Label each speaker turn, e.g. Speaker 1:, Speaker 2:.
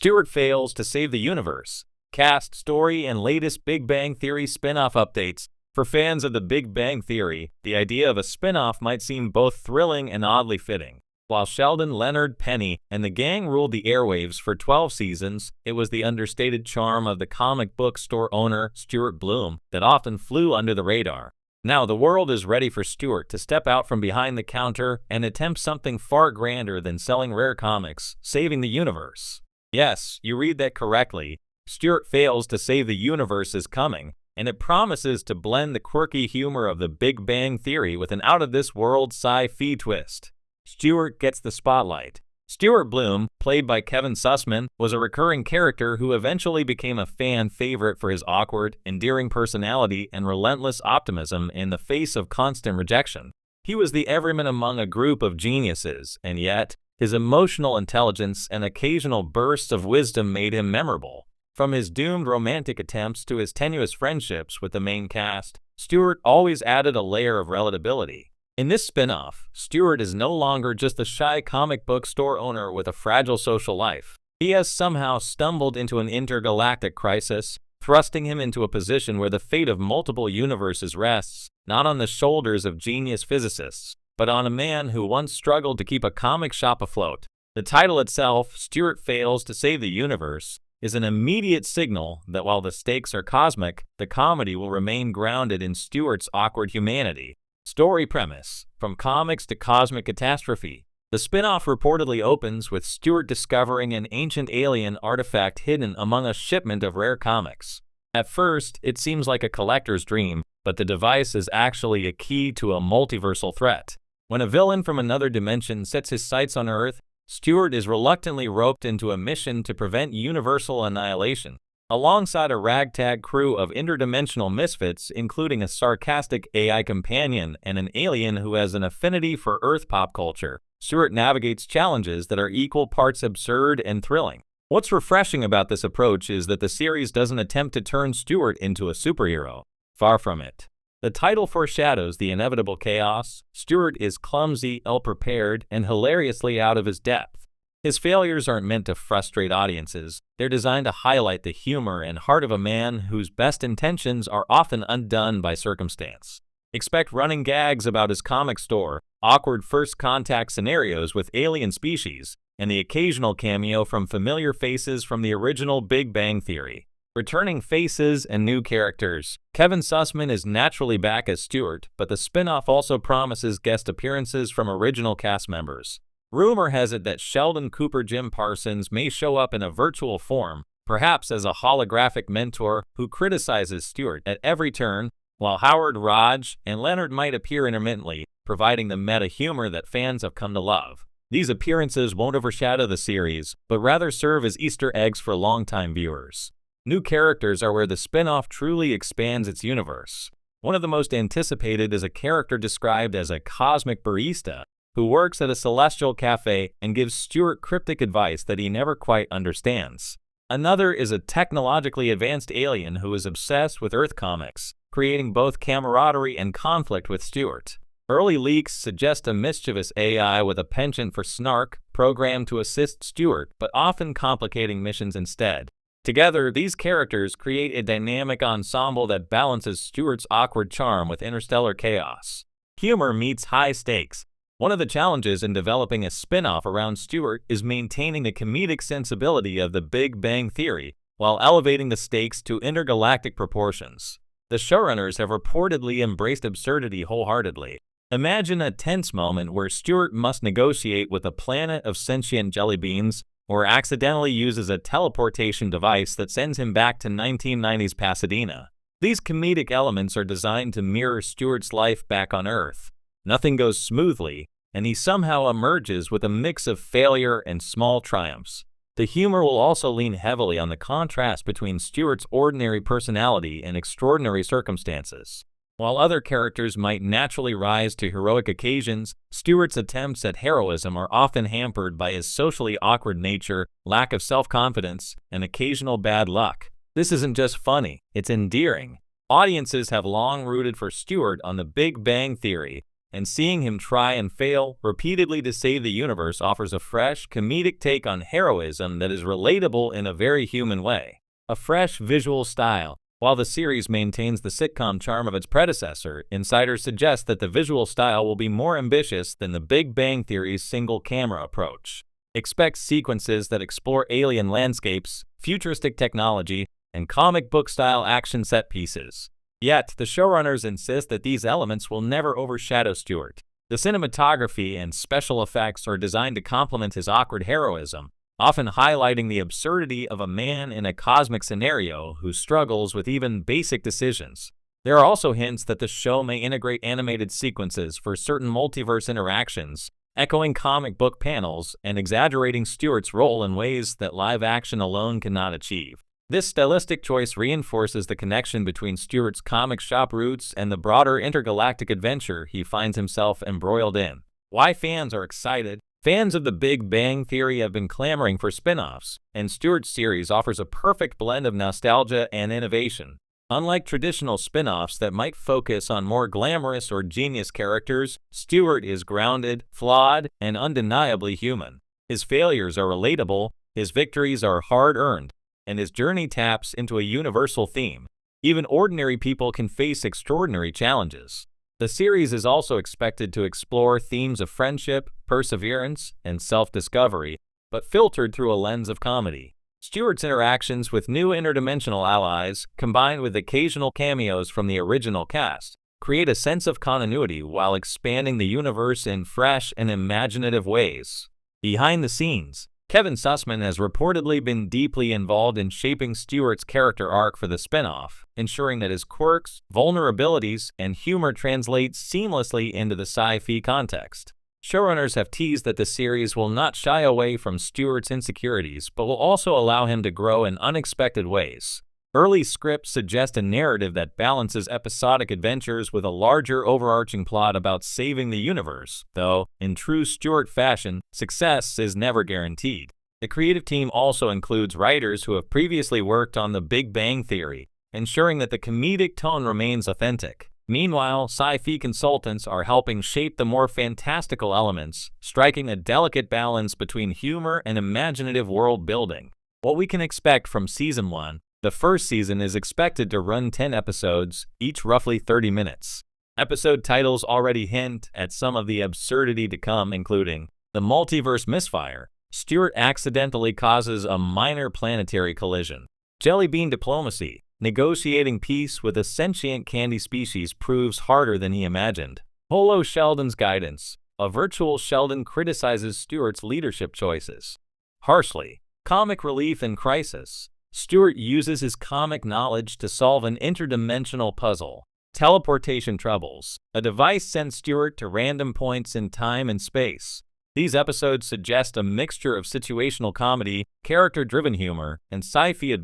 Speaker 1: Stuart fails to save the universe. Cast, story, and latest Big Bang Theory spin-off updates. For fans of the Big Bang Theory, the idea of a spin-off might seem both thrilling and oddly fitting. While Sheldon, Leonard, Penny, and the gang ruled the airwaves for 12 seasons, it was the understated charm of the comic book store owner, Stuart Bloom, that often flew under the radar. Now the world is ready for Stuart to step out from behind the counter and attempt something far grander than selling rare comics, saving the universe. Yes, you read that correctly. Stuart fails to save the universe is coming, and it promises to blend the quirky humor of the Big Bang Theory with an out-of-this-world sci-fi twist. Stuart gets the spotlight. Stuart Bloom, played by Kevin Sussman, was a recurring character who eventually became a fan favorite for his awkward, endearing personality and relentless optimism in the face of constant rejection. He was the everyman among a group of geniuses, and yet, his emotional intelligence and occasional bursts of wisdom made him memorable. From his doomed romantic attempts to his tenuous friendships with the main cast, Stuart always added a layer of relatability. In this spin-off, Stuart is no longer just a shy comic book store owner with a fragile social life. He has somehow stumbled into an intergalactic crisis, thrusting him into a position where the fate of multiple universes rests, not on the shoulders of genius physicists, but on a man who once struggled to keep a comic shop afloat. The title itself, Stuart Fails to Save the Universe, is an immediate signal that while the stakes are cosmic, the comedy will remain grounded in Stuart's awkward humanity. Story premise: from comics to cosmic catastrophe. The spin-off reportedly opens with Stuart discovering an ancient alien artifact hidden among a shipment of rare comics. At first, it seems like a collector's dream, but the device is actually a key to a multiversal threat. When a villain from another dimension sets his sights on Earth, Stuart is reluctantly roped into a mission to prevent universal annihilation. Alongside a ragtag crew of interdimensional misfits, including a sarcastic AI companion and an alien who has an affinity for Earth pop culture, Stuart navigates challenges that are equal parts absurd and thrilling. What's refreshing about this approach is that the series doesn't attempt to turn Stuart into a superhero. Far from it. The title foreshadows the inevitable chaos. Stuart is clumsy, ill-prepared, and hilariously out of his depth. His failures aren't meant to frustrate audiences. They're designed to highlight the humor and heart of a man whose best intentions are often undone by circumstance. Expect running gags about his comic store, awkward first contact scenarios with alien species, and the occasional cameo from familiar faces from the original Big Bang Theory. Returning faces and new characters. Kevin Sussman is naturally back as Stuart, but the spin-off also promises guest appearances from original cast members. Rumor has it that Sheldon Cooper Jim Parsons may show up in a virtual form, perhaps as a holographic mentor who criticizes Stuart at every turn, while Howard, Raj, and Leonard might appear intermittently, providing the meta humor that fans have come to love. These appearances won't overshadow the series, but rather serve as Easter eggs for longtime viewers. New characters are where the spin-off truly expands its universe. One of the most anticipated is a character described as a cosmic barista, who works at a celestial cafe and gives Stuart cryptic advice that he never quite understands. Another is a technologically advanced alien who is obsessed with Earth comics, creating both camaraderie and conflict with Stuart. Early leaks suggest a mischievous AI with a penchant for snark, programmed to assist Stuart, but often complicating missions instead. Together, these characters create a dynamic ensemble that balances Stuart's awkward charm with interstellar chaos. Humor meets high stakes. One of the challenges in developing a spin-off around Stuart is maintaining the comedic sensibility of the Big Bang Theory while elevating the stakes to intergalactic proportions. The showrunners have reportedly embraced absurdity wholeheartedly. Imagine a tense moment where Stuart must negotiate with a planet of sentient jelly beans or accidentally uses a teleportation device that sends him back to 1990s Pasadena. These comedic elements are designed to mirror Stuart's life back on Earth. Nothing goes smoothly, and he somehow emerges with a mix of failure and small triumphs. The humor will also lean heavily on the contrast between Stuart's ordinary personality and extraordinary circumstances. While other characters might naturally rise to heroic occasions, Stuart's attempts at heroism are often hampered by his socially awkward nature, lack of self-confidence, and occasional bad luck. This isn't just funny, it's endearing. Audiences have long rooted for Stuart on The Big Bang Theory, and seeing him try and fail repeatedly to save the universe offers a fresh, comedic take on heroism that is relatable in a very human way. A fresh visual style. While the series maintains the sitcom charm of its predecessor, insiders suggest that the visual style will be more ambitious than the Big Bang Theory's single-camera approach. Expect sequences that explore alien landscapes, futuristic technology, and comic book-style action set pieces. Yet, the showrunners insist that these elements will never overshadow Stuart. The cinematography and special effects are designed to complement his awkward heroism, often highlighting the absurdity of a man in a cosmic scenario who struggles with even basic decisions. There are also hints that the show may integrate animated sequences for certain multiverse interactions, echoing comic book panels and exaggerating Stuart's role in ways that live action alone cannot achieve. This stylistic choice reinforces the connection between Stuart's comic shop roots and the broader intergalactic adventure he finds himself embroiled in. Why fans are excited? Fans of The Big Bang Theory have been clamoring for spin-offs, and Stuart's series offers a perfect blend of nostalgia and innovation. Unlike traditional spin-offs that might focus on more glamorous or genius characters, Stuart is grounded, flawed, and undeniably human. His failures are relatable, his victories are hard-earned, and his journey taps into a universal theme. Even ordinary people can face extraordinary challenges. The series is also expected to explore themes of friendship, perseverance, and self-discovery, but filtered through a lens of comedy. Stuart's interactions with new interdimensional allies, combined with occasional cameos from the original cast, create a sense of continuity while expanding the universe in fresh and imaginative ways. Behind the scenes, Kevin Sussman has reportedly been deeply involved in shaping Stuart's character arc for the spin-off, ensuring that his quirks, vulnerabilities, and humor translate seamlessly into the sci-fi context. Showrunners have teased that the series will not shy away from Stuart's insecurities, but will also allow him to grow in unexpected ways. Early scripts suggest a narrative that balances episodic adventures with a larger overarching plot about saving the universe, though, in true Stuart fashion, success is never guaranteed. The creative team also includes writers who have previously worked on The Big Bang Theory, ensuring that the comedic tone remains authentic. Meanwhile, sci-fi consultants are helping shape the more fantastical elements, striking a delicate balance between humor and imaginative world building. What we can expect from Season 1. The first season is expected to run 10 episodes, each roughly 30 minutes. Episode titles already hint at some of the absurdity to come, including The Multiverse Misfire. Stuart accidentally causes a minor planetary collision. Jelly Bean Diplomacy. Negotiating peace with a sentient candy species proves harder than he imagined. Holo Sheldon's Guidance. A virtual Sheldon criticizes Stuart's leadership choices harshly. Comic relief in crisis. Stuart uses his comic knowledge to solve an interdimensional puzzle. Teleportation troubles. A device sends Stuart to random points in time and space. These episodes suggest a mixture of situational comedy, character-driven humor, and sci-fi adventure.